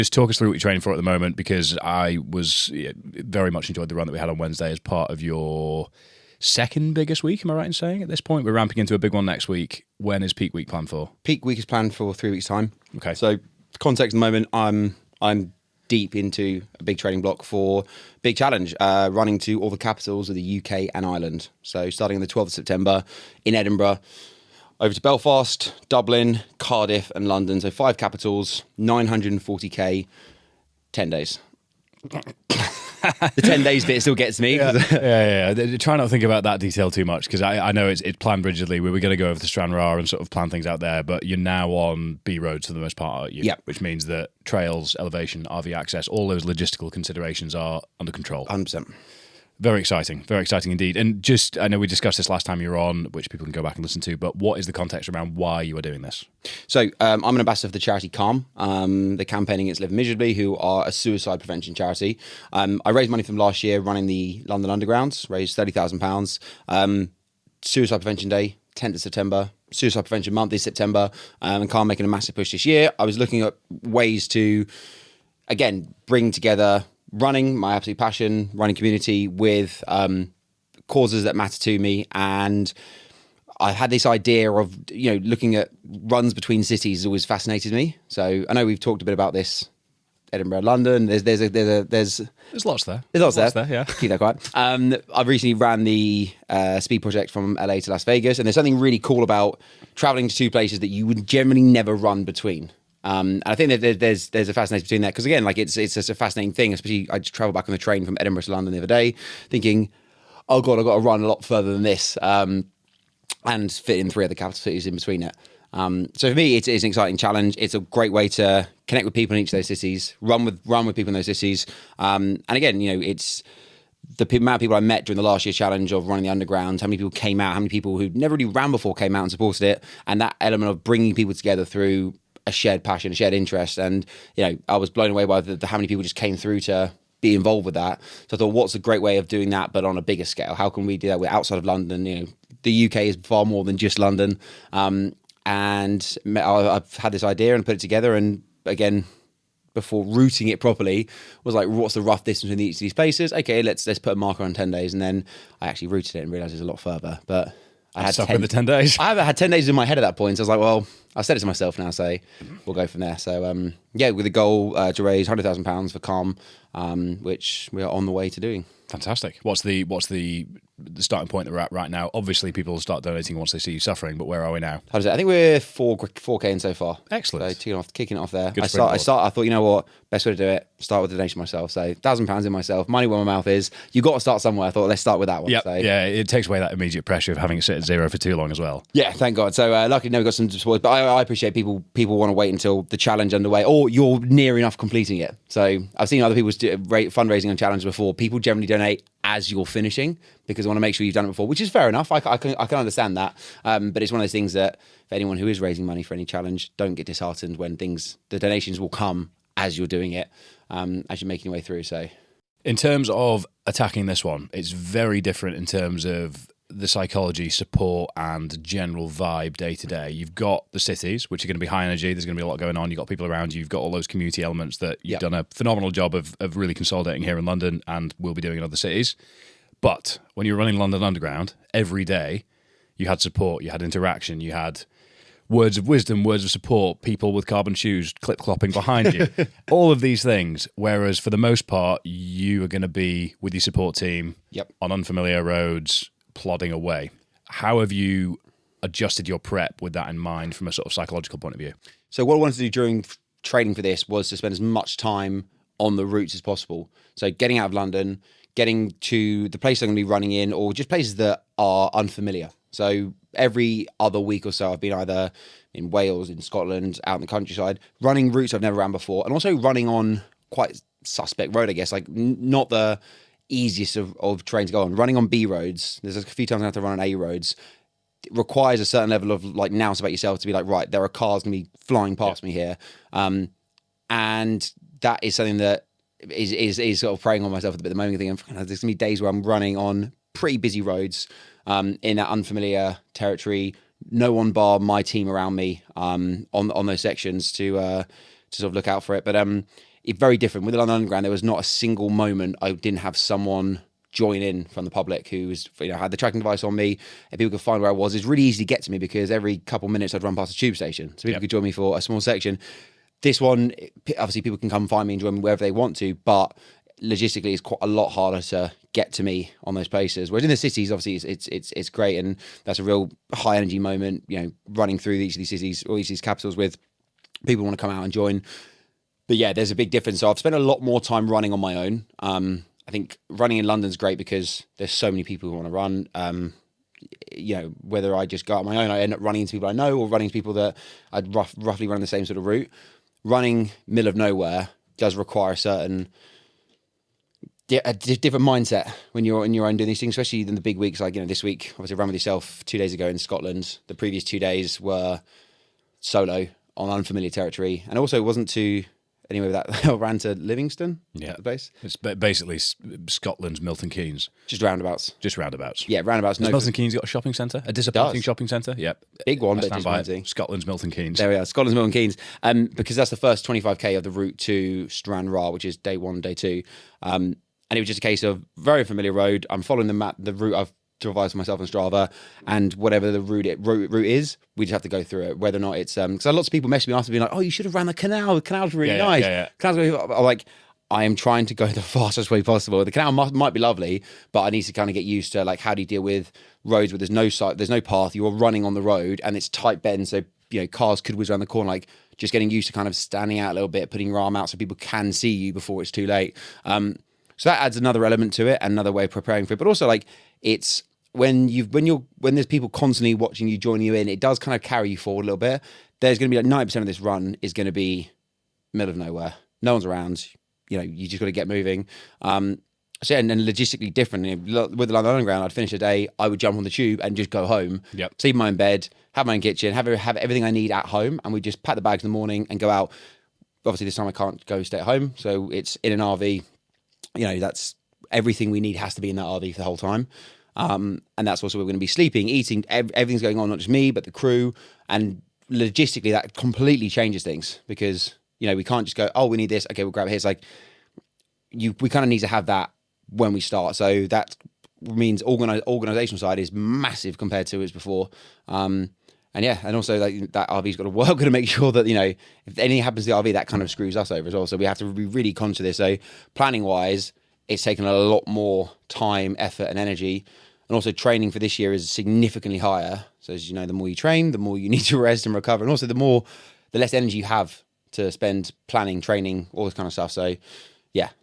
Just talk us through what you're training for at the moment, because I very much enjoyed the run that we had on Wednesday as part of your second biggest week. Am I right in saying at this point? We're ramping into a big one next week. When is peak week planned for? Peak week is planned for 3 weeks' time. Okay. So context at the moment, I'm deep into a big training block for big challenge, running to all the capitals of the UK and Ireland. So starting on the 12th of September in Edinburgh, over to Belfast, Dublin, Cardiff and London. So 5 capitals, 940k, 10 days. The 10 days bit still gets me. Yeah. Try not to think about that detail too much, because I know it's planned rigidly. We were going to go over the Stranraer and sort of plan things out there, but you're now on B roads for the most part, aren't you? Yeah. Which means that trails, elevation, RV access, all those logistical considerations are under control. 100%. Very exciting indeed. And just, I know we discussed this last time you were on, which people can go back and listen to, but what is the context around why you are doing this? So I'm an ambassador for the charity Calm. They're campaigning against Live Miserably, who are a suicide prevention charity. I raised money from last year running the London Undergrounds, raised £30,000. Suicide Prevention Day, 10th of September. Suicide Prevention Month is September. And Calm making a massive push this year. I was looking at ways to, again, bring together running, my absolute passion, running community, with causes that matter to me. And I had this idea of, looking at runs between cities has always fascinated me. So I know we've talked a bit about this, Edinburgh, London. There's lots there. There's lots there. Yeah. Keep that quiet. I've recently ran the speed project from LA to Las Vegas, and there's something really cool about traveling to 2 places that you would generally never run between. And I think that there's a fascination between that, because again, like it's just a fascinating thing. Especially, I just traveled back on the train from Edinburgh to London the other day, thinking, oh god, I've got to run a lot further than this, and fit in 3 other capital cities in between it. So for me, it's an exciting challenge. It's a great way to connect with people in each of those cities, run with people in those cities, and again, it's the amount of people I met during the last year's challenge of running the underground. How many people came out? How many people who'd never really ran before came out and supported it? And that element of bringing people together through a shared passion, a shared interest. And, I was blown away by how many people just came through to be involved with that. So I thought, what's a great way of doing that, but on a bigger scale? How can we do that? We're outside of London. The UK is far more than just London. And I've had this idea and put it together. And again, before routing it properly, was like, what's the rough distance between each of these places? Okay, let's put a marker on 10 days. And then I actually routed it and realised it's a lot further. But I had stuck with the 10 days. I had 10 days in my head at that point. So I was like, well, I've said it to myself now, so we'll go from there. So, with the goal to raise £100,000 for Calm, which we are on the way to doing. Fantastic. What's the starting point that we're at right now? Obviously, people start donating once they see you suffering, but where are we now? How does it? I think we're 4K in so far. Excellent. So kicking it off there. Good I thought, you know what? Best way to do it, start with a donation myself. So £1,000 in myself, money where my mouth is. You got to start somewhere. I thought, let's start with that one. Yep. So, yeah, it takes away that immediate pressure of having it sit at 0 for too long as well. Yeah, thank God. So luckily, we got some support. But I appreciate people want to wait until the challenge underway, or you're near enough completing it. So I've seen other people do fundraising on challenge before. People generally donate as you're finishing because I want to make sure you've done it before, which is fair enough. I can understand that. But it's one of those things that for anyone who is raising money for any challenge, don't get disheartened when the donations will come as you're doing it, as you're making your way through. So in terms of attacking this one, it's very different in terms of the psychology, support and general vibe day to day. You've got the cities, which are going to be high energy. There's going to be a lot going on. You've got people around you. You've got all those community elements that you've done a phenomenal job of really consolidating here in London and will be doing in other cities. But when you're running London Underground, every day you had support, you had interaction, you had words of wisdom, words of support, people with carbon shoes clip-clopping behind you, all of these things. Whereas for the most part, you are going to be with your support team on unfamiliar roads, plodding away. How have you adjusted your prep with that in mind from a sort of psychological point of view? So what I wanted to do during training for this was to spend as much time on the routes as possible. So getting out of London, getting to the place I'm going to be running in, or just places that are unfamiliar. So every other week or so, I've been either in Wales, in Scotland, out in the countryside, running routes I've never ran before, and also running on quite suspect road, I guess, like not the easiest of terrain to go on. Running on B roads, there's a few times I have to run on A roads. It requires a certain level of like nous about yourself to be like, right, there are cars going to be flying past me here. And that is something that is sort of preying on myself at the moment, thinking there's going to be days where I'm running on pretty busy roads in that unfamiliar territory, no one bar my team around me on those sections to sort of look out for it. But it's very different. With the London Underground, there was not a single moment I didn't have someone join in from the public who was, had the tracking device on me, and people could find where I was. It's really easy to get to me because every couple of minutes I'd run past a tube station, so people could join me for a small section. This one, obviously, people can come find me and join me wherever they want to, but logistically, it's quite a lot harder to get to me on those places. Whereas in the cities, obviously, it's great, and that's a real high energy moment. Running through each of these cities or each of these capitals with people who want to come out and join. But yeah, there's a big difference. So I've spent a lot more time running on my own. I think running in London's great because there's so many people who want to run. Whether I just go out on my own, I end up running into people I know, or running into people that I'd roughly run the same sort of route. Running middle of nowhere does require a different mindset when you're on your own doing these things, especially in the big weeks. Like, this week, obviously, I ran with yourself 2 days ago in Scotland. The previous 2 days were solo on unfamiliar territory, and also it wasn't too anyway with that. I ran to Livingston, the base. It's basically Scotland's Milton Keynes. Just roundabouts. Yeah, roundabouts. Has Milton Keynes got a shopping centre? A disappointing shopping centre? Yep. Big one, but disappointing. Scotland's Milton Keynes. There we are, Scotland's Milton Keynes. Because that's the first 25k of the route to Stranraer, which is day 1, day 2. And it was just a case of very familiar road. I'm following the map, the route I've devised for myself on Strava, and whatever the route is, we just have to go through it. Whether or not it's because lots of people message me after being like, "Oh, you should have ran the canal. The canal's really nice." Canal's really, I'm like, I am trying to go the fastest way possible. The canal might be lovely, but I need to kind of get used to, like, how do you deal with roads where there's no site, there's no path, you're running on the road and it's tight bends, so cars could whiz around the corner. Like, just getting used to kind of standing out a little bit, putting your arm out so people can see you before it's too late. So that adds another element to it, another way of preparing for it. But also, like, it's when there's people constantly watching you, joining you in, it does kind of carry you forward a little bit. There's going to be like 90% of this run is going to be middle of nowhere. No one's around. You just got to get moving. And then logistically different. With the London Underground, I'd finish a day, I would jump on the tube and just go home. Sleep in my own bed, have my own kitchen, have everything I need at home, and we just pack the bags in the morning and go out. Obviously, this time I can't go stay at home, so it's in an RV. That's everything we need has to be in that RV for the whole time. And that's also where we're going to be sleeping, eating, everything's going on, not just me, but the crew. And logistically, that completely changes things because, we can't just go, oh, we need this. Okay, we'll grab it here. It's like, we kind of need to have that when we start. So that means organizational side is massive compared to as before. And also like that RV's got to work. Got to make sure that, if anything happens to the RV, that kind of screws us over as well. So we have to be really conscious of this. So planning wise, it's taken a lot more time, effort, and energy. And also training for this year is significantly higher. So as you know, the more you train, the more you need to rest and recover. And also the less energy you have to spend planning, training, all this kind of stuff. So yeah,